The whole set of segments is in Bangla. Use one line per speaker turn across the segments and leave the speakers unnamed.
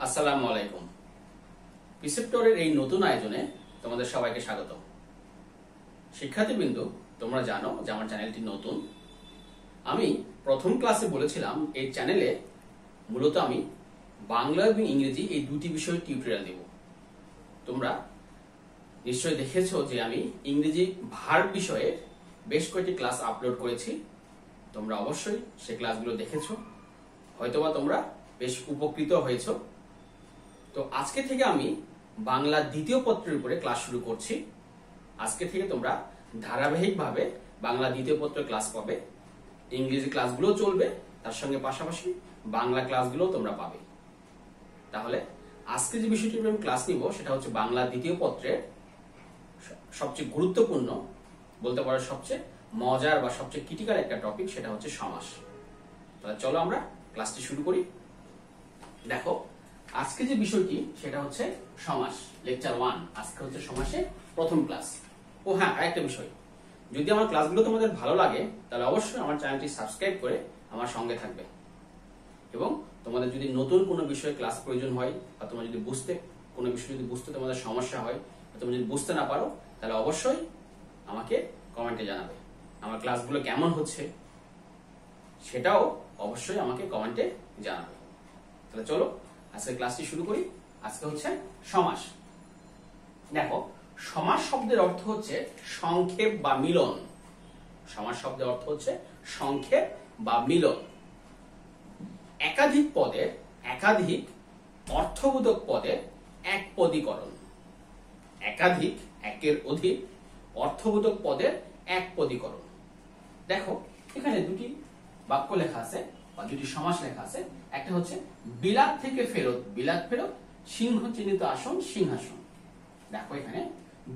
আসসালামু আলাইকুম। প্রিসেপ্টরের এই নতুন আয়োজনে তোমাদের সবাইকে স্বাগত। শিক্ষার্থীবৃন্দ, তোমরা জানো যে আমার চ্যানেলটি নতুন। আমি প্রথম ক্লাসে বলেছিলাম এই চ্যানেলে মূলত আমি বাংলা এবং ইংরেজি এই দুটি বিষয়ে টিউটোরিয়াল দেব। তোমরা নিশ্চয়ই দেখেছো যে আমি ইংরেজি ভার্ব বিষয়ে বেশ কয়েকটি ক্লাস আপলোড করেছি। তোমরা অবশ্যই সেই ক্লাসগুলো দেখেছো, হয়তোবা তোমরা বেশ উপকৃত হয়েছো। তো আজকে থেকে আমি বাংলা দ্বিতীয় পত্রের উপরে ক্লাস শুরু করছি। আজকে থেকে তোমরা ধারাবাহিকভাবে বাংলা দ্বিতীয় পত্রের ক্লাস পাবে। ইংরেজি ক্লাসগুলো চলবে, তার সঙ্গে পাশাপাশি বাংলা ক্লাসগুলো তোমরা পাবে। তাহলে আজকে যে বিষয়টি আমি ক্লাস নিব সেটা হচ্ছে বাংলা দ্বিতীয় পত্রের সবচেয়ে গুরুত্বপূর্ণ, বলতে পারো সবচেয়ে মজার বা সবচেয়ে ক্রিটিক্যাল একটা টপিক, সেটা হচ্ছে সমাস। তাহলে চলো আমরা ক্লাসটি শুরু করি। দেখো, আজকে যে বিষয়টি সেটা হচ্ছে সমাস, লেকচার 1। আজকে হচ্ছে সমাসের প্রথম ক্লাস। ও হ্যাঁ, আরেকটা বিষয়, যদি আমার ক্লাসগুলো তোমাদের ভালো লাগে তাহলে অবশ্যই আমার চ্যানেলটি সাবস্ক্রাইব করে আমার সঙ্গে থাকবে। এবং তোমাদের যদি নতুন কোনো বিষয়ে ক্লাস প্রয়োজন হয় বা তোমরা যদি কোনো বিষয় যদি বুঝতে তোমাদের সমস্যা হয়, তোমরা যদি বুঝতে না পারো, তাহলে অবশ্যই আমাকে কমেন্টে জানাবে। আমার ক্লাসগুলো কেমন হচ্ছে সেটাও অবশ্যই আমাকে কমেন্টে জানাবে। তাহলে চলো আজকে ক্লাসটি শুরু করি। আজকে হচ্ছে সমাস। দেখো, সমাস শব্দের অর্থ হচ্ছে সংক্ষেপ বা মিলন। সমাস শব্দের অর্থ হচ্ছে সংক্ষেপ বা মিলন। একাধিক পদের, একাধিক অর্থবোধক পদের একপদীকরণ। একাধিক, একের অধিক অর্থবোধক পদের একপদীকরণ। দেখো, এখানে দুটি বাক্য লেখা আছে বা দুটি সমাস লেখা আছে। একটা হচ্ছে বিলাত থেকে ফেরত, বিলাত ফেরত, সিংহ চিহ্নিত আসন, সিংহাসন। দেখো, এখানে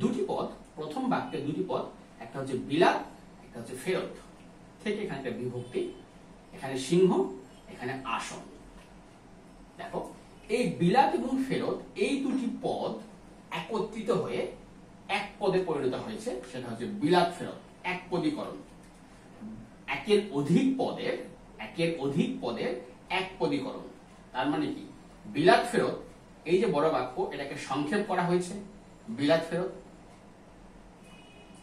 দুটি পদ, প্রথম বাক্যে দুটি পদ, একটা হচ্ছে বিলাত, একটা হচ্ছে ফেরত। থেকে এখানে একটা বিভক্তি, এখানে সিংহ, এখানে আসন। দেখো, এই বিলাত এবং ফেরত এই দুটি পদ একত্রিত হয়ে এক পদে পরিণত হয়েছে, সেটা হচ্ছে বিলাত ফেরত, একপদীকরণ। একের অধিক পদের একপদীকরণ। তার মানে কি? বিলাত ফেরত, এই যে বড় বাক্য, এটাকে সংক্ষেপ করা হয়েছে, বিলাত ফেরত,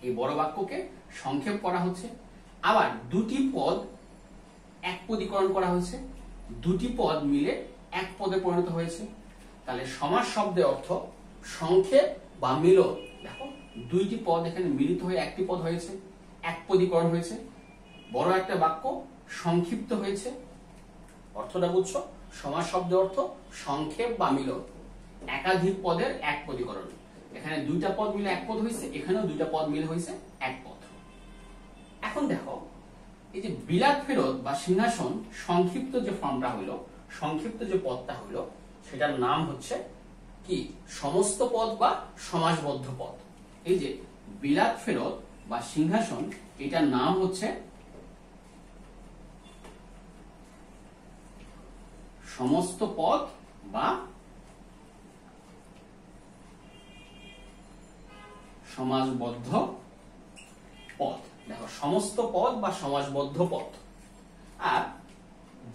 এই বড় বাক্যকে সংক্ষেপ করা হচ্ছে। আবার দুটি পদ একপদীকরণ করা হয়েছে, দুটি পদ মিলে এক পদে পরিণত হয়েছে। তাহলে সমাস শব্দের অর্থ সংক্ষেপ বা মিলন। দেখো, দুইটি পদ এখানে মিলিত হয়ে একটি পদ হয়েছে, একপদীকরণ হয়েছে, বড় একটা বাক্য সংক্ষিপ্ত হয়েছে। অর্থটা বুঝছো? সমাস শব্দের অর্থ সংক্ষেপ বা মিলন, একাধিক পদের একপদীকরণ। এখানে দুইটা পদ মিলে এক পদ হয়েছে, এখানেও দুইটা পদ মিলে হয়েছে এক পদ। এখন দেখো, এই যে বিলাত ফেরত বা সিংহাসন সংক্ষিপ্ত যে ফর্মটা হইলো, সংক্ষিপ্ত যে পদটা হইলো, সেটার নাম হচ্ছে কি? সমস্ত পদ বা সমাসবদ্ধ পদ। এই যে বিলাত ফেরত বা সিংহাসন, এটার নাম হচ্ছে সমস্ত পদ বা সমাসবদ্ধ পদ। দেখো, সমস্ত পদ বা সমাসবদ্ধ পদ। আর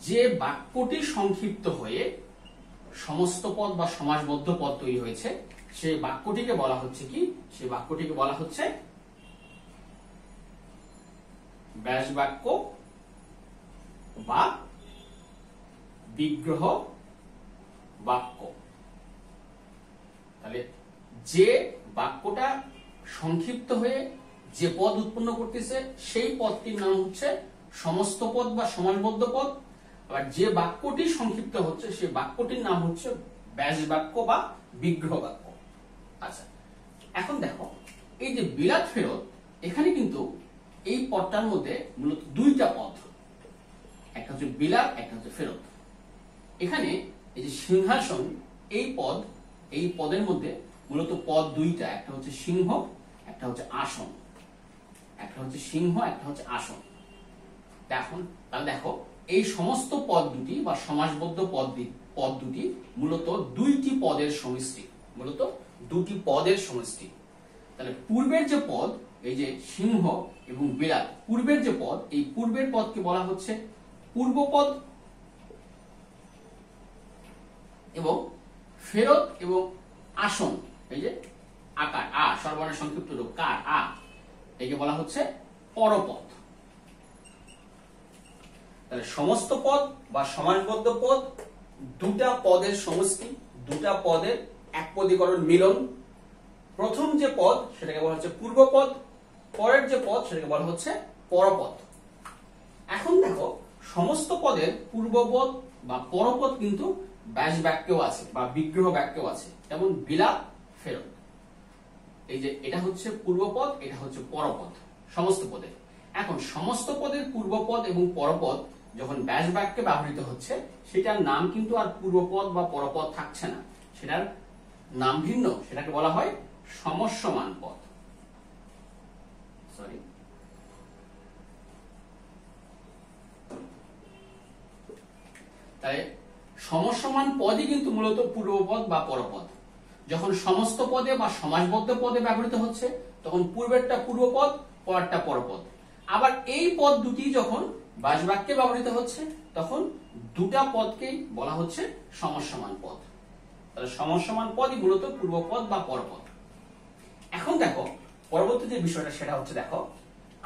যে বাক্যটি সংক্ষিপ্ত হয়ে সমস্ত পদ বা সমাসবদ্ধ পদ তৈরি হয়েছে, সেই বাক্যটিকে বলা হচ্ছে কি? সেই বাক্যটিকে বলা হচ্ছে ব্যাস বাক্য বা বিগ্রহ বাক্য। তাহলে যে বাক্যটা সংক্ষিপ্ত হয়ে যে পদ উৎপন্ন করতেছে, সেই পদটির নাম হচ্ছে সমস্ত পদ বা সমাসবদ্ধ পদ। আবার যে বাক্যটি সংক্ষিপ্ত হচ্ছে, সেই বাক্যটির নাম হচ্ছে ব্যাস বাক্য বা বিগ্রহ বাক্য। আচ্ছা, এখন দেখো, এই যে বিলাত ফেরত, এখানে কিন্তু এই পদটার মধ্যে মূলত দুইটা পদ, একটা হচ্ছে বিলাত, একটা হচ্ছে ফেরত। এখানে এই যে সিংহাসন, এই পদের মধ্যে মূলত পদ দুইটা, একটা হচ্ছে সিংহ, একটা হচ্ছে আসন। একটা হচ্ছে সিংহ, একটা হচ্ছে আসন। তাহলে দেখো, এই সমস্ত পদ দুটি বা সমাসবদ্ধ পদ দুটি মূলত দুইটি পদের সমষ্টি, মূলত দুটি পদের সমষ্টি। তাহলে পূর্বের যে পদ, এই যে সিংহ এবং বিড়াল, পূর্বের যে পদ, এই পূর্বের পদকে বলা হচ্ছে পূর্বপদ, এবং ফেরত এবং আসন, এই যে আকার আ, সর্বনামের সংক্ষিপ্ত রূপ কার আ, একে বলা হচ্ছে পরপদ। তাহলে সমস্ত পদ বা সমাসবদ্ধ পদ দুটা পদের সমষ্টি, দুটা পদের একপদীকরণ মিলন। প্রথম যে পদ সেটাকে বলা হচ্ছে পূর্বপদ, পরের যে পদ সেটাকে বলা হচ্ছে পরপদ। এখন দেখো, সমস্ত পদের পূর্বপদ বা পরপদ কিন্তু ব্যাস বাক্যও আছে বা বিগ্রহ বাক্যও আছে, যেমন বিলাপ, ফেরত। এই যে এটা হচ্ছে পূর্বপদ, এটা হচ্ছে পরপদ সমস্ত পদের। এখন সমস্ত পদের পূর্বপদ এবং পরপদ যখন ব্যাস বাক্যে ব্যবহৃত হচ্ছে, সেটার নাম কিন্তু আর পূর্বপদ বা পরপদ থাকছে না, সেটার নাম ভিন্ন, সেটাকে বলা হয় সমস্যমান পদ। সরি, তাই সমস্যমান পদই কিন্তু মূলত পূর্বপদ বা পরপদ। যখন সমস্ত পদে বা সমাসবদ্ধ পদে ব্যবহৃত হচ্ছে, তখন পূর্বেরটা পূর্বপদ, পরেরটা পরপদ। আবার এই পদ দুটি যখন ব্যাস বাক্যে ব্যবহৃত হচ্ছে, তখন দুটা পদকেই বলা হচ্ছে সমস্যমান পদ। তাহলে সমস্যমান পদই মূলত পূর্বপদ বা পরপদ। এখন দেখো, পরবর্তী যে বিষয়টা সেটা হচ্ছে, দেখো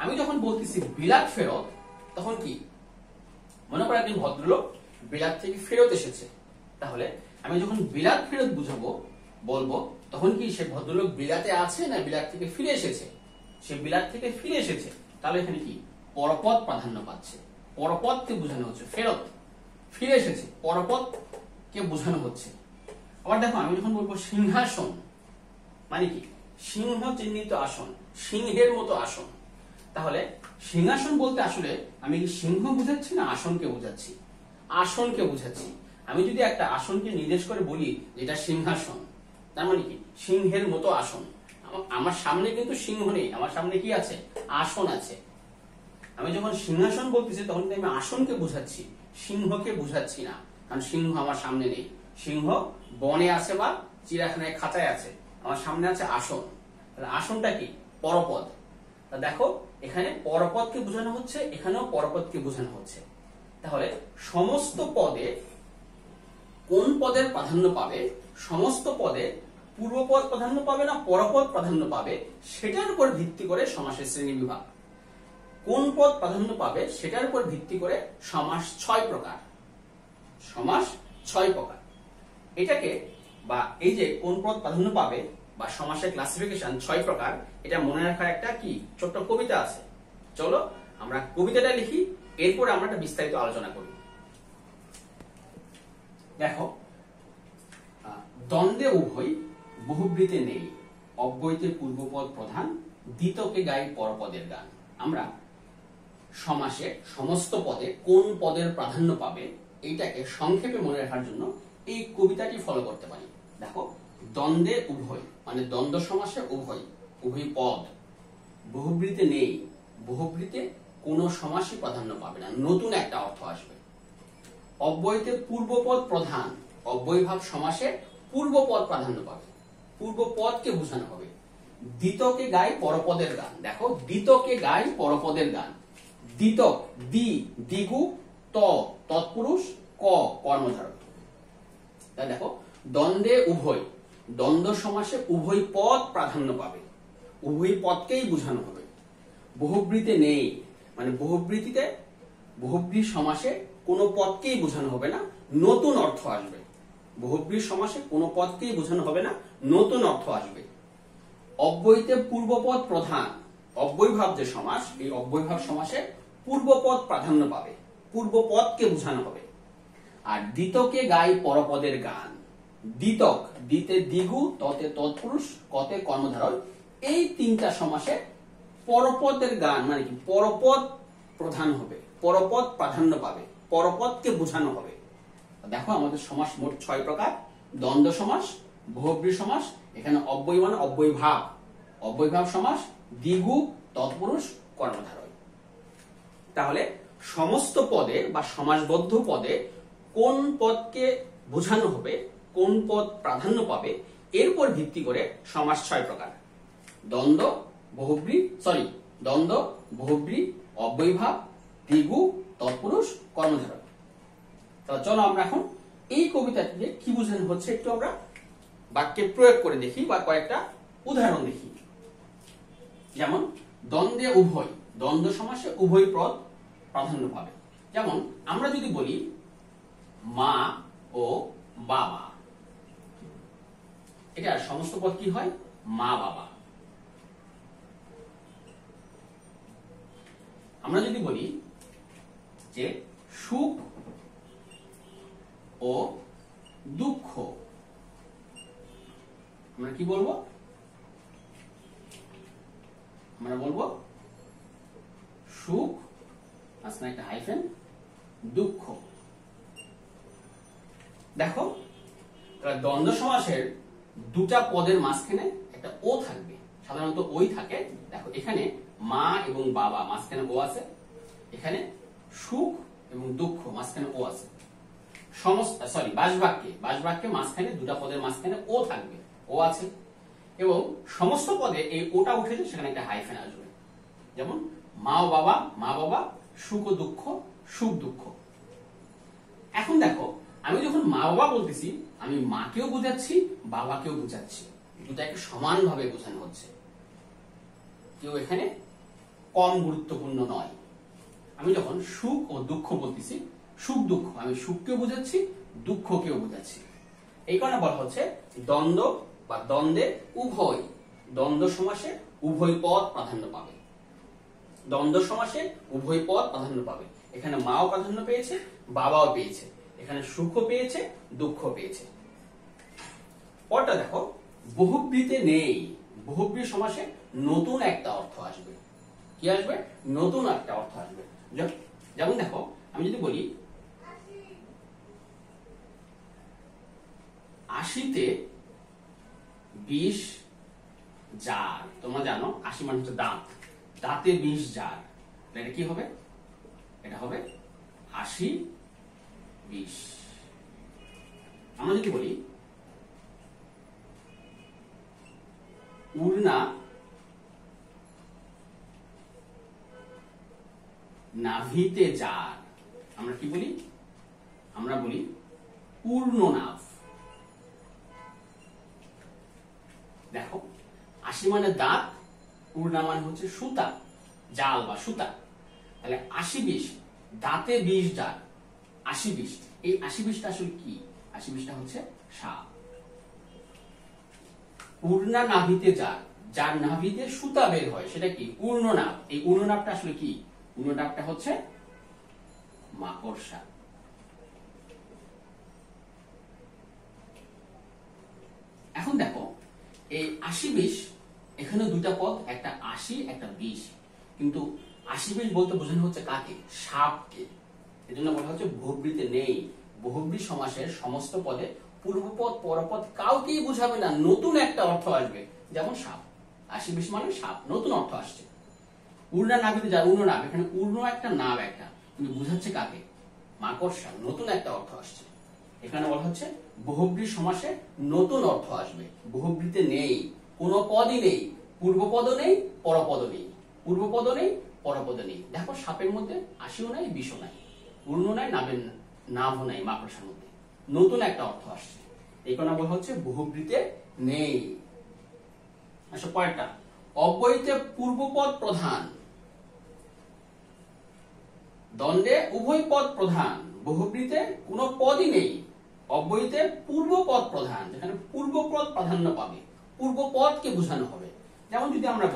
আমি যখন বলতেছি বিলাত ফেরত, তখন কি মনে করো একজন ভদ্রলোক বিলাত থেকে ফেরত এসেছে, তাহলে আমি যখন বিলাত ফেরত বুঝাবো বলবো, তখন কি সে ভদ্রলোক বিলাতে আছে না বিলাত থেকে ফিরে এসেছে? সে বিলাত থেকে ফিরে এসেছে, তাহলে এখানে কি পরপদ প্রাধান্য পাচ্ছে, পরপদকে বোঝানো হচ্ছে। ফেরত, ফিরে এসেছে, পরপদকে বোঝানো হচ্ছে। আবার দেখো, আমি যখন বলবো সিংহাসন, মানে কি সিংহ চিহ্নিত আসন, সিংহের মতো আসন, তাহলে সিংহাসন বলতে আসলে আমি কি সিংহ বুঝাচ্ছি না আসনকে বুঝাচ্ছি? আসনকে বুঝাচ্ছি। আমি যদি একটা আসনকে নির্দেশ করে বলি যেটা সিংহাসন, তার মানে কি সিংহের মতো আসন। আমার সামনে কিন্তু সিংহ নেই, আমার সামনে কি আছে? আসন আছে। আমি যখন সিংহাসন বলতেছি তখন আমি আসনকে বুঝাচ্ছি, সিংহকে বুঝাচ্ছি না, কারণ সিংহ আমার সামনে নেই। সিংহ বনে আছে বা চিড়িয়াখানায় খাঁচায় আছে, আমার সামনে আছে আসন। আসনটা কি? পরপদ। দেখো, এখানে পরপদকে বোঝানো হচ্ছে, এখানেও পরপদকে বোঝানো হচ্ছে। তাহলে সমস্ত পদে কোন পদের প্রাধান্য পাবে, সমস্ত পদে পূর্বপদ প্রাধান্য পাবে না পরপদ প্রাধান্য পাবে, সেটার উপর ভিত্তি করে সমাসের শ্রেণী বিভাগ। কোন পদ প্রাধান্য পাবে সেটার উপর ভিত্তি করে সমাস 6 প্রকার। সমাস 6 প্রকার। এটাকে বা এই যে কোন পদ প্রাধান্য পাবে বা সমাসের ক্লাসিফিকেশন 6 প্রকার, এটা মনে রাখার একটা কি ছোট্ট কবিতা আছে। চলো আমরা কবিতাটা লিখি, এরপর আমরা একটা বিস্তারিত আলোচনা করি। দেখো, দ্বন্দ্বে উভয়, বহুব্রীতে নেই, অব্যয়তে পূর্বপদ প্রধান, দ্বিতকে গাই পরপদের গান। আমরা সমাসে সমস্ত পদে কোন পদের প্রাধান্য পাবে এইটাকে সংক্ষেপে মনে রাখার জন্য এই কবিতাটি ফলো করতে পারি। দেখো, দ্বন্দ্বে উভয় মানে দ্বন্দ্ব সমাসে উভয়, উভয় পদ। বহুব্রীতে নেই, বহুব্রীতে কোন সমাসই প্রাধান্য পাবে না, নতুন একটা অর্থ আসবে। অব্যয়তে পূর্বপদ প্রধান, অব্যয়ভাব সমাসে পূর্বপদ প্রাধান্য পাবে, পূর্বপদকে বোঝানো হবে। দ্বিতকে গাই পরপদের গান। দেখো, দ্বিতকে গাই পরপদের গান। দ্বিতক, দ্বি দ্বিগু, ত তৎপুরুষ, ক কর্মধারক। দেখো, দ্বন্দ্বে উভয়, দ্বন্দ্ব সমাসে উভয় পদ প্রাধান্য পাবে, উভয় পদকেই বোঝানো হবে। বহুব্রীতে নেই মানে বহুব্রীতিতে, বহুব্রী সমাসে কোনো পদকেই বোঝানো হবে না, নতুন অর্থ আসবে। বহুব্রী সমাসে কোনো পদকেই বোঝানো হবে না, নতুন অর্থ আসবে। অব্যয়তে পূর্বপদ প্রধান, অব্যয়ভাব যে সমাস, এই অব্যয়ভাব সমাসে পূর্বপদ প্রাধান্য পাবে, পূর্বপদকে বোঝানো হবে। আর দ্বিতকে গাই পরপদের গান। দ্বিতক, দ্বিতে দ্বিগু, ততে তৎপুরুষ, কতে কর্মধারয়, এই তিনটা সমাসে পরপদের গান মানে কি পরপদ প্রধান হবে, পরপদ প্রাধান্য পাবে, পরপদকে বোঝানো হবে। দেখো, আমাদের সমাস মোট 6 প্রকার। দ্বন্দ্ব সমাস, বহুব্রী সমাস, এখানে অব্যয় মানে অব্যয়ভাব, অব্যয়ভাব সমাস, দ্বিগু, তৎপুরুষ, কর্মধারয়। তাহলে সমস্ত পদে বা সমাসবদ্ধ পদে কোন পদকে বোঝানো হবে, কোন পদ প্রাধান্য পাবে, এর উপর ভিত্তি করে সমাস 6 প্রকার। দ্বন্দ্ব, বহুব্রী, দ্বন্দ্ব, বহুব্রী, অব্যয়ভাব, দ্বিগু, তৎপুরুষ, কর্মধারয়। তাহলে চলো আমরা এখন এই কবিতাটিতে কি বোঝানো হচ্ছে একটু আমরা বাক্যে প্রয়োগ করে দেখি বা কয়েকটা উদাহরণ দেখি। যেমন দ্বন্দ্বে উভয়, দ্বন্দ্ব সমাসে উভয় পদ প্রাধান্য পাবে। যেমন আমরা যদি বলি মা ও বাবা, এটা সমস্ত পদ কি হয়? মা বাবা। আমরা যদি বলি যে সুখ ও দুঃখ, আমরা কি বলবো? আমরা বলবো সুখ, মাঝখানে একটা হাইফেন, দুঃখ। দেখো দ্বন্দ্ব সমাসের দুটা পদের মাঝখানে একটা ও থাকবে, সাধারণত ওই থাকে। দেখো এখানে মা এবং বাবা মাঝখানে ও আছে, এখানে সুখ এবং দুঃখ মাঝখানে ও আছে। বাসবাক্যে মাঝখানে দুটা পদের মাঝখানে ও থাকবে, ও আছে, এবং সমস্ত পদে এই ওটা উঠেছে, সেখানে একটা হাইফেন আসবে। যেমন মা ও বাবা, মা বাবা, সুখ ও দুঃখ, সুখ দুঃখ। এখন দেখো আমি যখন মা বাবা বলতেছি, আমি মাকেও বোঝাচ্ছি, বাবাকেও বোঝাচ্ছি, দুটাকে সমানভাবে বোঝানো হচ্ছে। কেউ এখানে কম গুরুত্বপূর্ণ নয়। আমি যখন সুখ ও দুঃখ বলতেছি, সুখ দুঃখ, আমি সুখকেও বোঝাচ্ছি, দুঃখকেও বোঝাচ্ছি। এই কারণে বলা হচ্ছে দ্বন্দ্ব বা দ্বন্দ্বে উভয়, দ্বন্দ্ব সমাসে উভয় পদ প্রাধান্য পাবে। দ্বন্দ্ব সমাসে উভয় পদ প্রাধান্য পাবে। এখানে মাও প্রাধান্য পেয়েছে, বাবাও পেয়েছে, এখানে সুখও পেয়েছে, দুঃখ পেয়েছে। পরটা দেখো, বহুব্রীতে নেই। বহুব্রী সমাসে নতুন একটা অর্থ আসবে। কি আসবে? নতুন একটা অর্থ আসবে। যেমন দেখো আমি যদি বলি ৮০তে ২০ জার। তোমরা জানো ৮০ মানে হচ্ছে দাঁত, দাঁতে ২০ জার। এটা কি হবে? এটা হবে ৮০-২০। আমরা যদি বলি উড়না নাভিতে যার, আমরা কি বলি? আমরা বলি পূর্ণ নাভ। দেখো ৮০ মানে দাঁত, পূর্ণা মানে হচ্ছে সুতা, জাল বা সুতা। তাহলে ৮০-২০, দাঁতে ২০ জার, ৮০-২০। এই ৮০-২০টা আসলে কি? ৮০-২০টা হচ্ছে সাপ। পূর্ণা নাভিতে যার, যার নাভিতে সুতা বের হয়, সেটা কি? পূর্ণনাভ। এই পূর্ণনাভটা আসলে কি? পূর্ণনাভটা হচ্ছে মাকড়সা। এখন দেখো এই ৮০-২০, এখানে দুটা পদ, একটা ৮০ একটা ২০, কিন্তু ৮০-২০ বলতে বোঝানো হচ্ছে কাকে? সাপকে। এজন্য বলা হচ্ছে বহুব্রীতে নেই। বহুব্রী সমাসের সমস্ত পদে পূর্বপদ পরপদ কাউকেই বোঝাবে না, নতুন একটা অর্থ আসবে। যেমন সাপ, ৮০-২০ মানে সাপ, নতুন অর্থ আসছে। উড়না নাভিতে যার, উর্ণ নাভ, এখানে উর্ণ একটা নাভ একটা, কিন্তু বোঝাচ্ছে কাকে? মাকড়সা, নতুন একটা অর্থ আসছে। এখানে বলা হচ্ছে বহুব্রী সমাসে নতুন অর্থ আসবে। বহুব্রীতে নেই, কোনো পদই নেই, পূর্বপদও নেই, পরপদও নেই, পূর্বপদও নেই, পরপদও নেই। দেখো সাপের মধ্যে ৮০ও নাই, ২০ও নাই, উর্ণ নাই, নাভও নাই, মাকড়সার মধ্যে নতুন একটা অর্থ আসছে। এই কারণে বলা হচ্ছে বহুব্রীতে নেই। আচ্ছা পরেরটা, অব্যয়ীতে পূর্বপদ প্রধান। দ্বন্দ্বে উভয় পদ প্রধান, বহুব্রীতে কোনো পদই নেই, অব্যয়ীতে পূর্বপদ প্রধান, যেখানে পূর্বপদ প্রাধান্য পাবে, পূর্বপদকে বোঝানো হবে। যেমন যদি আমরা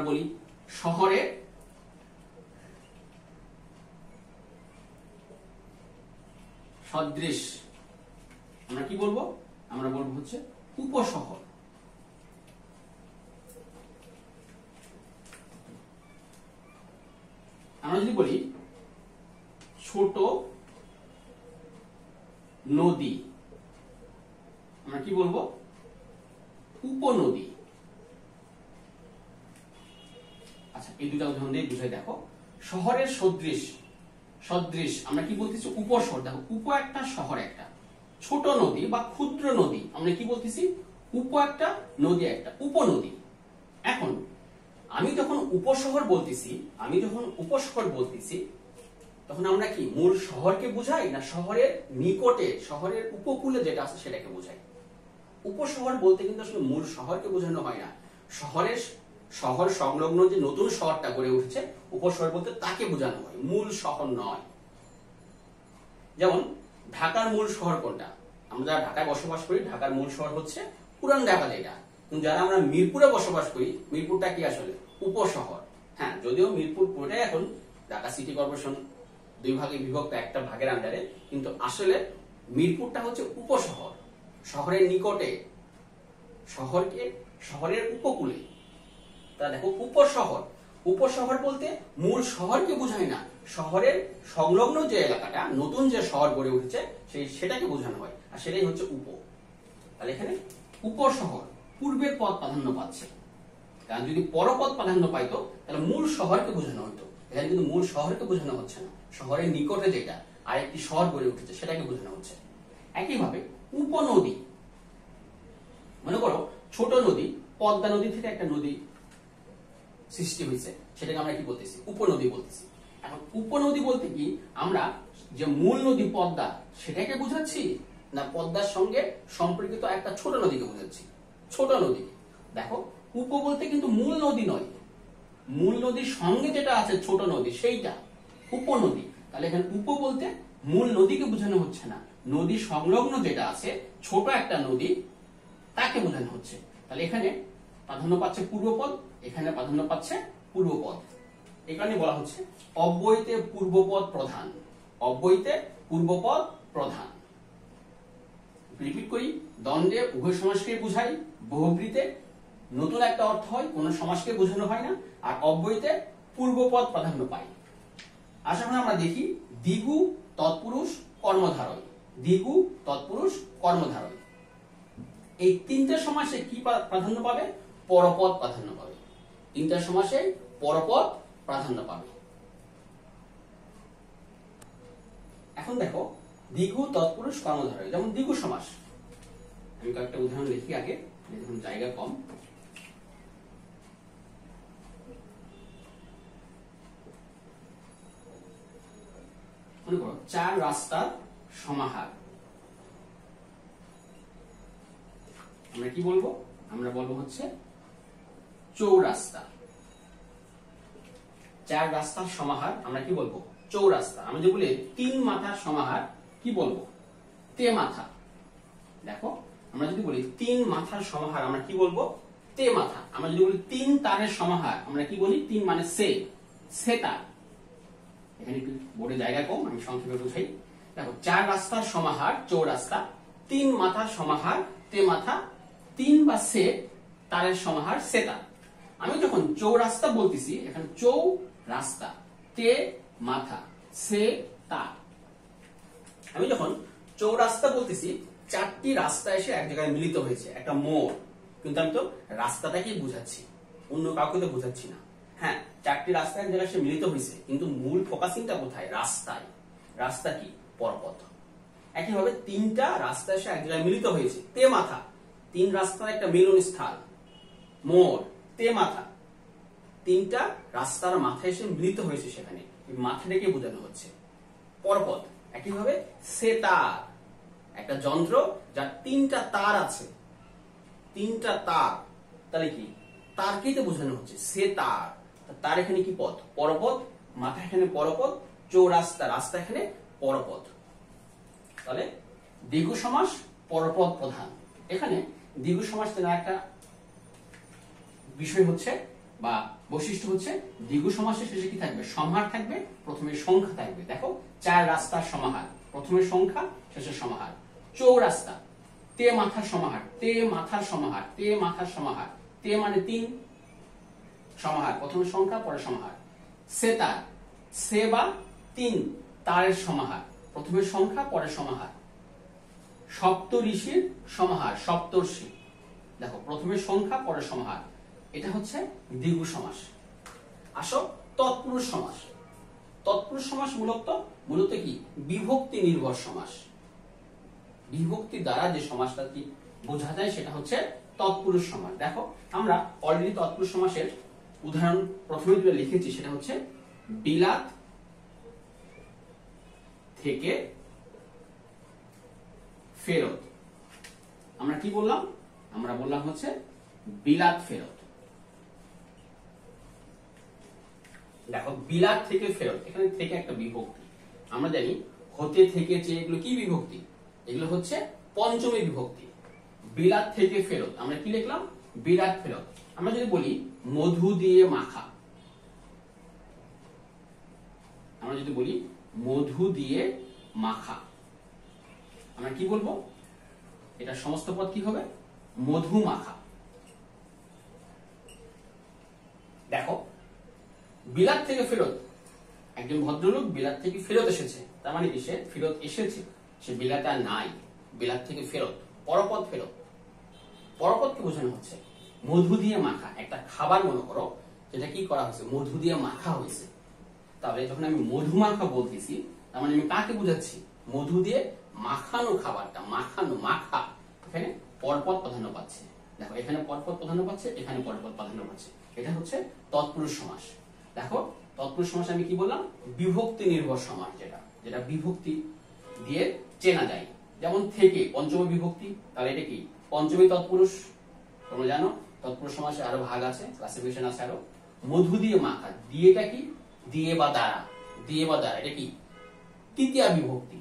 বলি শহরে সদৃশ, আমরা কি বলবো? আমরা বলবো হচ্ছে উপশহর। আমরা যদি বলি ছোট নদী, আমরা কি বলবো? উপনদী। আচ্ছা এই দুটা উদাহরণ দিয়ে বুঝাই। দেখো শহরের সদৃশ, সদৃশ আমরা কি বলতেছি? উপশহর। দেখো উপ একটা, শহর একটা। ছোট নদী বা ক্ষুদ্র নদী আমরা কি বলতেছি? উপ একটা, নদী একটা, উপনদী। এখন আমি যখন উপশহর বলতেছি তখন আমরা কি মূল শহরকে বোঝাই না শহরের নিকটে, শহরের উপকূলে যেটা আছে সেটাকে বোঝাই? উপশহর বলতে কিন্তু আসলে মূল শহরকে বোঝানো হয় না, শহর সংলগ্ন যে নতুন শহরটা গড়ে উঠেছে উপশহর বলতে তাকে বোঝানো হয়, মূল শহর নয়। যেমন ঢাকার মূল শহর কোনটা? আমরা যারা ঢাকায় বসবাস করি ঢাকার মূল শহর হচ্ছে পুরান ঢাকা যেটা, কিন্তু যারা আমরা মিরপুরে বসবাস করি মিরপুরটা কি আসলে উপশহর। হ্যাঁ, যদিও মিরপুর পুরোটাই এখন ঢাকা সিটি কর্পোরেশন 2 ভাগে বিভক্ত, একটা ভাগের আন্ডারে, কিন্তু আসলে মিরপুরটা হচ্ছে উপশহর, শহরের নিকটে, শহরের উপকূলে। তা দেখো উপশহর বলতে মূল শহরকে বোঝায় না, শহরের সংলগ্ন যে এলাকাটা নতুন যে শহর গড়ে উঠেছে সেটাকে বোঝানো হয়, আর সেটাই হচ্ছে উপ। তাহলে এখানে উপশহর পূর্বের পদ প্রাধান্য পাচ্ছে, কারণ যদি পরপদ প্রাধান্য পাইতো তাহলে মূল শহরকে বোঝানো হতো। এখানে কিন্তু মূল শহরকে বোঝানো হচ্ছে না, শহরের নিকটে যেটা আরেকটি শহর গড়ে উঠেছে সেটাকে বোঝানো হচ্ছে। একইভাবে উপনদী, মনে করো ছোট নদী, পদ্মা নদী থেকে একটা নদী সৃষ্টি হয়েছে, সেটাকে আমরা কি বলতেছি? উপনদী বলতেছি। এখন উপনদী বলতে কি আমরা যে মূল নদী পদ্মা সেটাকে বোঝাচ্ছি, না পদ্মার সঙ্গে সম্পর্কিত একটা ছোট নদীকে বোঝাচ্ছি? ছোট নদী। দেখো উপ বলতে কিন্তু মূল নদী নয়, মূল নদীর সঙ্গে যেটা আছে ছোট নদী সেইটা উপনদী। তাহলে এখানে উপ বলতে মূল নদীকে বোঝানো হচ্ছে না, নদী সংলগ্ন যেটা আছে ছোট একটা নদী তাকে বোঝানো হচ্ছে। তাহলে এখানে প্রাধান্য পাচ্ছে পূর্বপদ, এখানে প্রাধান্য পাচ্ছে পূর্বপদ। এই কারণে বলা হচ্ছে অব্যয়ীতে পূর্বপদ প্রধান, অব্যয়ীতে পূর্বপদ প্রধান। রিপিট করি, দ্বন্দ্বে উভয় সমাসকে বোঝাই, বহুব্রীতে নতুন একটা অর্থ হয়, কোন সমাসকে বোঝানো হয় না, আর অব্যয়ীতে পূর্বপদ প্রাধান্য পায়। আশা করি আমরা দেখি দ্বিগু তৎপুরুষ কর্মধারয়, দ্বিগু তৎপুরুষ কর্মধারয়, এই তিনটা সমাসে কি প্রাধান্য পাবে? পরপদ প্রাধান্য পাবে। তিনটা সমাসে পরপদ প্রাধান্য পাবে। এখন দেখো দ্বিগু তৎপুরুষ কর্মধারয়, যেমন দ্বিগু সমাস, আমি কয়েকটা উদাহরণ দেখি আগে, দেখুন জায়গা কম। মনে করো 4 রাস্তার সমাহার, আমরা কি বলবো? আমরা বলবো হচ্ছে চৌরাস্তা। 4 রাস্তার সমাহার আমরা কি বলবো? চৌরাস্তা। আমরা যদি বলি 3 মাথার সমাহার কি বলবো? তে মাথা। দেখো আমরা যদি বলি 3 মাথার সমাহার আমরা কি বলবো? তে মাথা। আমরা যদি বলি 3 তারের সমাহার আমরা কি বলি? 3 মানে সে তার। এখানে একটু বোর্ডে জায়গা কম, আমি সংক্ষেপে বুঝাই। দেখো 4 রাস্তার সমাহার চৌরাস্তা, 3 মাথার সমাহার তে মাথা, 3 বা সে তারের সমাহার সে তার। আমি যখন চৌরাস্তা বলতেছি, এখানে চৌ রাস্তা, তে মাথা, সে তার। আমি যখন চৌরাস্তা বলতেছি 4টি রাস্তা এসে এক জায়গায় মিলিত হয়েছে, একটা মোড়, কিন্তু আমি তো রাস্তাটাকেই বুঝাচ্ছি, অন্য কাউকে তো বুঝাচ্ছি না। হ্যাঁ, 4টি রাস্তা এক জায়গায় এসে মিলিত হয়েছে, কিন্তু মূল ফোকাসিংটা কোথায়? রাস্তায়। রাস্তা কি? পরপথ। একইভাবে 3টা রাস্তা এসে এক জায়গায় মিলিত হয়েছে, তে মাথা, 3 রাস্তার একটা মিলন স্থান, মোড়, তে মাথা, 3টা রাস্তার মাথা এসে মিলিত হয়েছে, সেখানে মাথাটাকে বোঝানো হচ্ছে পরপথ। একইভাবে সে তার, একটা যন্ত্র যার 3টা তার আছে, 3টা তার, তাহলে কি? তারকেই তো বোঝানো হচ্ছে সে তার। তার এখানে কি পথ? পরপথ। মাথা এখানে পরপথ, চৌরাস্তা রাস্তা এখানে পরপথ। তাহলে দ্বিগু সমাস পরপদ প্রধান। এখানে দ্বিগু সমাস একটা বিষয় হচ্ছে বা বৈশিষ্ট্য হচ্ছে দ্বিগু সমাসের শেষে কি থাকবে? সমাহার থাকবে, প্রথমে সংখ্যা থাকবে। দেখো 4 রাস্তার সমাহার, প্রথমে সংখ্যা শেষে সমাহার। চৌরাস্তা, তে মাথার সমাহার, তে মাথার সমাহার, তে মাথার সমাহার, তে মানে 3 সমাহার, প্রথমে সংখ্যা পরে সমাহার। সে তার, সে বা 3 তারের সমাহার, প্রথমে সংখ্যা পরে সমাহার। সপ্ত ঋষির সমাহার, সপ্তর্ষি, দেখো প্রথমে সংখ্যা পরে সমাহার। এটা হচ্ছে দ্বিগু সমাস। আসো তৎপুরুষ সমাস। তৎপুরুষ সমাস মূলত কি? বিভক্তি নির্ভর সমাস। বিভক্তি দ্বারা যে সমাসটা কি বোঝা যায় সেটা হচ্ছে তৎপুরুষ সমাস। দেখো আমরা অলরেডি তৎপুরুষ সমাসের উদাহরণ প্রথমে যেটা লিখেছি সেটা হচ্ছে বিলাত থেকে ফেরত। আমরা কি বললাম? আমরা বললাম হচ্ছে বিলাত ফেরত। দেখো বিলাত থেকে ফেরত, এখানে থেকে একটা বিভক্তি। আমরা জানি হতে থেকে যে এগুলো কি বিভক্তি? এগুলো হচ্ছে পঞ্চমী বিভক্তি। বিলাত থেকে ফেরত আমরা কি লিখলাম? বিলাত ফেরত। আমরা যদি বলি মধু দিয়ে মাখা, আমরা যদি বলি মধু দিয়ে মাখা, আমরা কি বলবো? এটা সমস্ত পদ কি হবে? মধু মাখা। দেখো বিলাত থেকে ফেরত, একজন ভদ্রলোক বিলাত থেকে ফেরত এসেছে, তার মানে কি সে ফেরত এসেছে, সে বিলাতে আর নাই। বিলাত থেকে ফেরত, পরপদ ফেরত। পরপদকে বোঝানো হচ্ছে মধু দিয়ে মাখা। একটা খাবার মনে করো যেটা কি করা হয়েছে? মধু দিয়ে মাখা হয়েছে। তাহলে যখন আমি মধু মাখা বলতেছি, তার মানে আমি কাকে বোঝাচ্ছি? মধু দিয়ে মাখানো খাবারটা, মাখানো, মাখা। এখানে পরপদ প্রাধান্য পাচ্ছে। দেখো এখানে পরপদ প্রাধান্য পাচ্ছে, এখানে পরপদ প্রাধান্য পাচ্ছে। এটা হচ্ছে তৎপুরুষ সমাস। দেখো তৎপুরুষ সমাস আমি কি বললাম? বিভক্তি নির্ভর সমাস, যেটা যেটা বিভক্তি দিয়ে চেনা যায়। যেমন থেকে পঞ্চমী বিভক্তি, তাহলে এটা কি? পঞ্চমী তৎপুরুষ। তোমরা জানো তৎপুরুষ সমাসে আরো ভাগ আছে, ক্লাসিফিকেশন আছে আরো। মধু দিয়ে মাখা, দিয়েটা কি? দিয়ে বা দ্বারা, দিয়ে বা দ্বারা, এটা কি? তৃতীয়া বিভক্তি,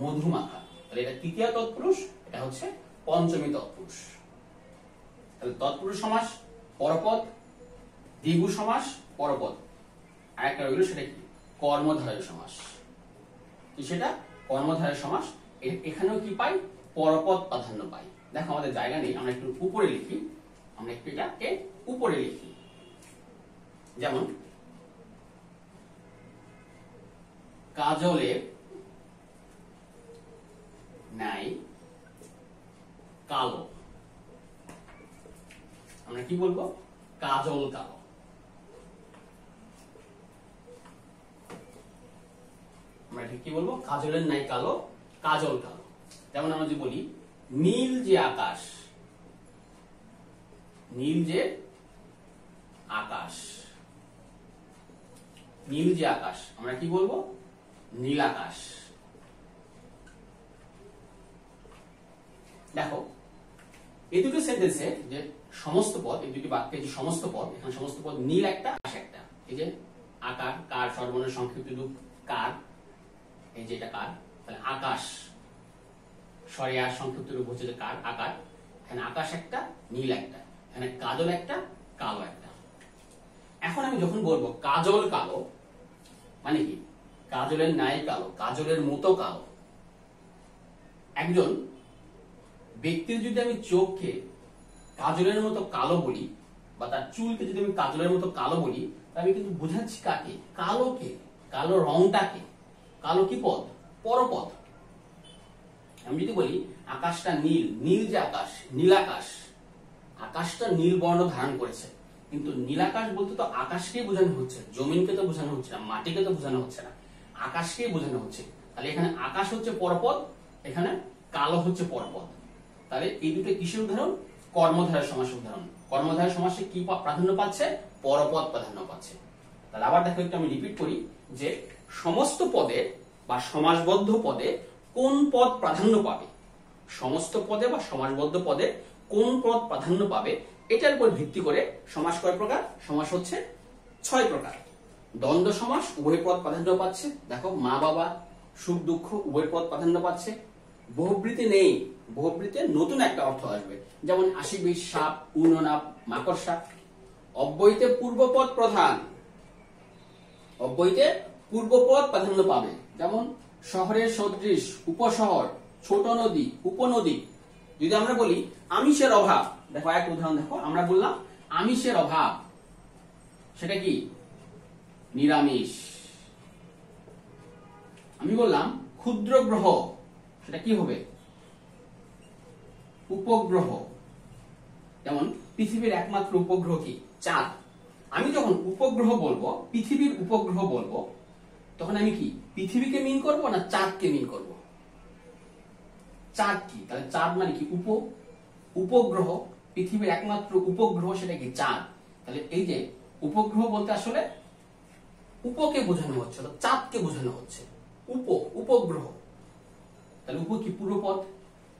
মধু মাখা। তাহলে এটা তৃতীয় তৎপুরুষ, এটা হচ্ছে পঞ্চমী তৎপুরুষ। তাহলে তৎপুরুষ সমাস পরপদ, দ্বিগু সমাস পরপদ। আর একটা রইল সেটা কি? কর্মধারয় সমাস। কি সেটা? কর্মধারয় সমাস। এখানেও কি পাই? পরপদ প্রাধান্য পাই। দেখো আমাদের জায়গা নেই, আমরা একটু উপরে লিখি। আমরা একটু এটাকে উপরে লিখি। যেমন কাজলের ন্যায় কালো। আমরা কি বলবো? কাজল কালো। আমরা এটা কি বলবো? কাজলের ন্যায় কালো, কাজল কালো। যেমন আমরা যদি বলি নীল যে আকাশ, নীল যে আকাশ, নীল যে আকাশ, আমরা কি বলবো? নীল আকাশ। দেখো এই দুটো সেন্টেন্সে যে সমস্ত পদ, এই দুটি বাক্যে যে সমস্ত পদ, এখানে সমস্ত পদ নীল একটা, আকাশ একটা। এই যে আকার, কার সর্বনাম সংক্ষিপ্ত রূপ কার, এই যে এটা কার, তাহলে আকাশ সরে আর সংক্ষিপ্ত রূপ হচ্ছে যে কার, আকার। এখানে আকাশ একটা, নীল একটা, এখানে কাজল একটা, কালো একটা। এখন আমি যখন বলবো কাজল কালো, মানে কি? কাজলের ন্যায় কালো, কাজলের মতো কালো। একজন ব্যক্তির যদি আমি চোখকে কাজলের মতো কালো বলি, বা তার চুলকে যদি আমি কাজলের মতো কালো বলি, তাহলে আমি কিন্তু বোঝাচ্ছি কাকে? কালোকে, কালো রংটাকে। কালো কি পদ? পরপদ। আমি যদি বলি আকাশটা নীল, নীল যে আকাশ, নীল আকাশ, আকাশটা নীল বর্ণ ধারণ করেছে, কিন্তু নীল আকাশ বলতে তো আকাশকেই বোঝানো হচ্ছে, জমিনকে তো বোঝানো হচ্ছে না, মাটিকে তো বোঝানো হচ্ছে না, আকাশকেই বোঝানো হচ্ছে। তাহলে এখানে আকাশ হচ্ছে পরপদ, এখানে কালো হচ্ছে পরপদ। তাহলে এই দুটো কিসের উদাহরণ? কর্মধারয় সমাসের উদাহরণ। কর্মধারয় সমাসে কি প্রাধান্য পাচ্ছে? পরপদ প্রাধান্য পাচ্ছে। তাহলে আবার দেখো একটু আমি রিপিট করি যে সমস্ত পদে বা সমাসবদ্ধ পদে কোন পদ প্রাধান্য পাবে, সমস্ত পদে বা সমাসবদ্ধ পদে কোন পদ প্রাধান্য পাবে, এটার উপর ভিত্তি করে সমাস কয় প্রকার? সমাস হচ্ছে 6 প্রকার। দ্বন্দ্ব সমাস, উভয় পদ প্রাধান্য পাচ্ছে। দেখো মা বাবা, সুখ দুঃখ, উভয় পদ প্রাধান্য পাচ্ছে। বহুব্রীতি নেই, বহুব্রীতে নতুন একটা অর্থ আসবে, যেমন আসিবে সাপ, উন্ননাপ, মাকড়সা। অব্যয়ীতে পূর্বপদ প্রধান, অব্যয়ীতে পূর্বপদ প্রাধান্য পাবে, যেমন শহরের সদৃশ, উপশহর, ছোট নদী, উপনদী। যদি আমরা বলি আমিষের অভাব, দেখো এক উদাহরণ দেখো, আমরা বললাম আমিষের অভাব, সেটা কি? নিরামিষ। আমি বললাম ক্ষুদ্র গ্রহ, সেটা কি হবে? উপগ্রহ। যেমন পৃথিবীর একমাত্র উপগ্রহ কি? চাঁদ। আমি যখন উপগ্রহ বলবো, পৃথিবীর উপগ্রহ বলবো, তখন আমি কি পৃথিবীকে মিন করব না চাঁদকে মিন করব? চাঁদ কি? তাহলে চাঁদ মানে কি? উপগ্রহ। পৃথিবীর একমাত্র উপগ্রহ সেটা কি চাঁদ। তাহলে এই যে উপগ্রহ বলতে আসলে উপকে বোঝানো হচ্ছে, চাঁদকে বোঝানো হচ্ছে, উপগ্রহ। তাহলে উপ কি পূর্বপদ।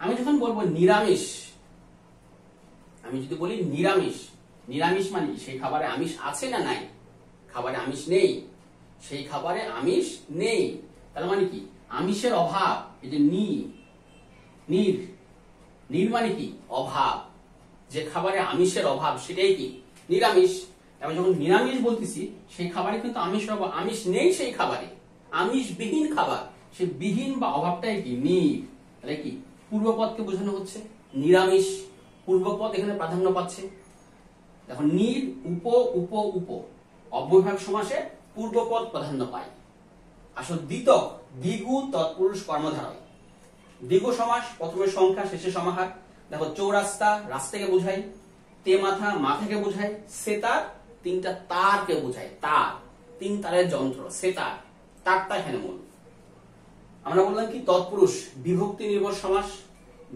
আমি যখন বলবো নিরামিষ, আমি যদি বলি নিরামিষ, নিরামিষ মানে সেই খাবারে আমিষ আছে না নাই, খাবারে আমিষ নেই, সেই খাবারে আমিষ নেই, তার মানে কি আমিষের অভাব। এই যে নির মানে কি অভাব, যে খাবারে আমিষের অভাব সেটাই কি নিরামিষ। এবং যখন নিরামিষ বলতেছি সেই খাবারে কিন্তু আমিষের অভাব, আমিষ নেই সেই খাবারে, আমিষবিহীন খাবার, সে বিহীন বা অভাবটাই কি নির। তাহলে কি পূর্বপদকে বোঝানো হচ্ছে, নিরামিষ পূর্বপদ এখানে প্রাধান্য পাচ্ছে। দেখো নির উপ উপ উপ অব্যয়ভাব সমাসে পূর্বপদ প্রাধান্য পায়। আসলে দ্বিতক দ্বিগু তৎপুরুষ কর্মধারয়। দ্বিগু সমাস প্রথমে সংখ্যা শেষে সমাহার। দেখো চৌরাস্তা রাস্তাকে বোঝায়, তে মাথা মাথাকে বোঝায়, সেতার তিনটা তারকে বোঝায়, তার তিন তারের যন্ত্র সেতার, তারটা এখানে মূল। আমরা বললাম কি তৎপুরুষ বিভক্তি নির্ভর সমাস।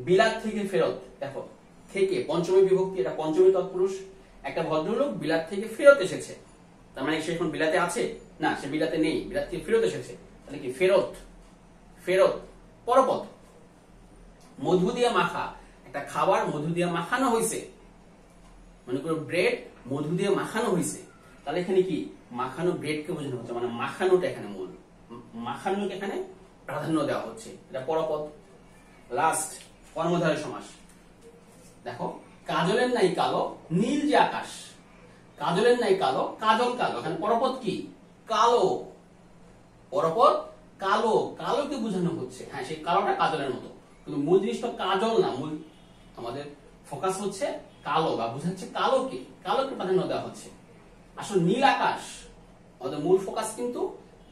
বিলাত থেকে ফেরত, দেখো থেকে পঞ্চমী বিভক্তি, এটা পঞ্চমী তৎপুরুষ। একটা ভদ্রলোক বিলাত থেকে ফেরত এসেছে, তার মানে সে এখন বিলাতে আছে না, সে বিলাতে নেই, বিলাত থেকে ফেরত এসেছে, তাহলে কি ফেরত। ফেরত পরপদ। মধু দিয়ে মাখা, একটা খাবার মধু দিয়ে মাখানো হয়েছে, মনে করো ব্রেড মধু দিয়ে মাখানো হয়েছে, তাহলে এখানে কি মাখানো ব্রেডকে বোঝানো হচ্ছে, মানে মাখানোটা এখানে মূল, মাখানোকে এখানে প্রাধান্য দেওয়া হচ্ছে, এটা পরপদ। লাস্ট কর্মধারয় সমাস। দেখো কাজলের নাই কালো নীল যে আকাশ, কাজলের নাই কালো কাজল কালো, এখানে পরপদ কি কালো, পরপদ কালো, কালোকে বোঝানো হচ্ছে, হ্যাঁ সেই কালোটা কাজলের মতো, কিন্তু মূল জিনিসটা কাজল না, মূল আমাদের ফোকাস হচ্ছে কালো বা বোঝাচ্ছে কালোকে, কালোকে প্রাধান্য দেওয়া হচ্ছে। আসলে নীল আকাশ, আমাদের মূল ফোকাস কিন্তু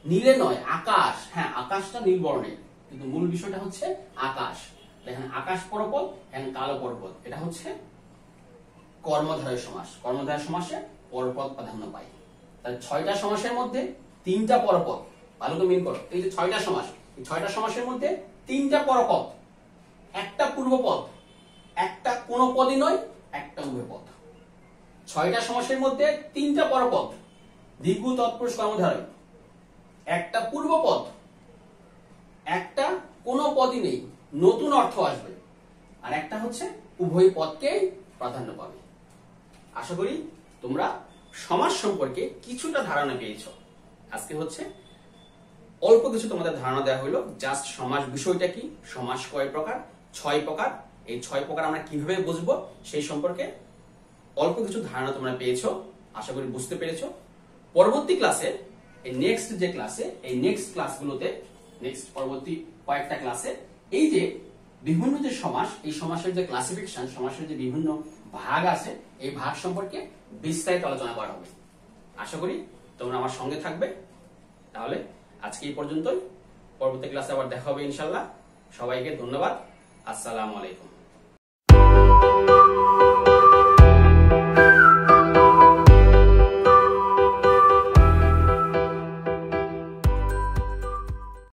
নীলে নয় আকাশ, হ্যাঁ আকাশটা নীল বর্ণের, কিন্তু মূল বিষয়টা হচ্ছে আকাশ। এখানে আকাশ পরপদ, এখানে কালো পরপদ, এটা হচ্ছে কর্মধারয় সমাস। কর্মধারয় সমাসে পরপদ প্রাধান্য পায়। তাহলে 6টা সমাসের মধ্যে 3টা পরপদ, ভালো করে মিন করো, এই যে 6টা সমাস, এই 6টা সমাসের মধ্যে 3টা পরপদ, একটা পূর্বপদ, একটা কোন পদই নয়, একটা উভয়পদ। 6টা সমাসের মধ্যে 3টা পরপদ, দ্বিগু তৎপুরুষ কর্মধারয়, একটা পূর্বপদ, একটা কোন পদই নেই, নতুন অর্থ আসবে, আর একটা হচ্ছে উভয় পদকেই প্রাধান্য পাবে। আশা করি তোমরা সমাস সম্পর্কে কিছুটা ধারণা পেয়েছো। আজকে হচ্ছে অল্প কিছু তোমাদের ধারণা দেওয়া হলো, জাস্ট সমাস বিষয়টা কি, সমাস কয় প্রকার, 6 প্রকার, এই 6 প্রকার আমরা কিভাবে বুঝবো সেই সম্পর্কে অল্প কিছু ধারণা তোমরা পেয়েছো, আশা করি বুঝতে পেরেছো। পরবর্তী ক্লাসে এই নেক্সট যে ক্লাসে, এই নেক্সট ক্লাসগুলোতে, নেক্সট পরবর্তী কয়েকটা ক্লাসে এই যে বিভিন্ন যে সমাস, এই সমাসের যে ক্লাসিফিকেশন, সমাসের যে বিভিন্ন ভাগ আছে, এই ভাগ সম্পর্কে বিস্তারিত আলোচনা করা হবে। আশা করি তোমরা আমার সঙ্গে থাকবে। তাহলে আজকে এই পর্যন্তই, পরবর্তী ক্লাসে আবার দেখা হবে ইনশাআল্লাহ। সবাইকে ধন্যবাদ। আসসালামু আলাইকুম।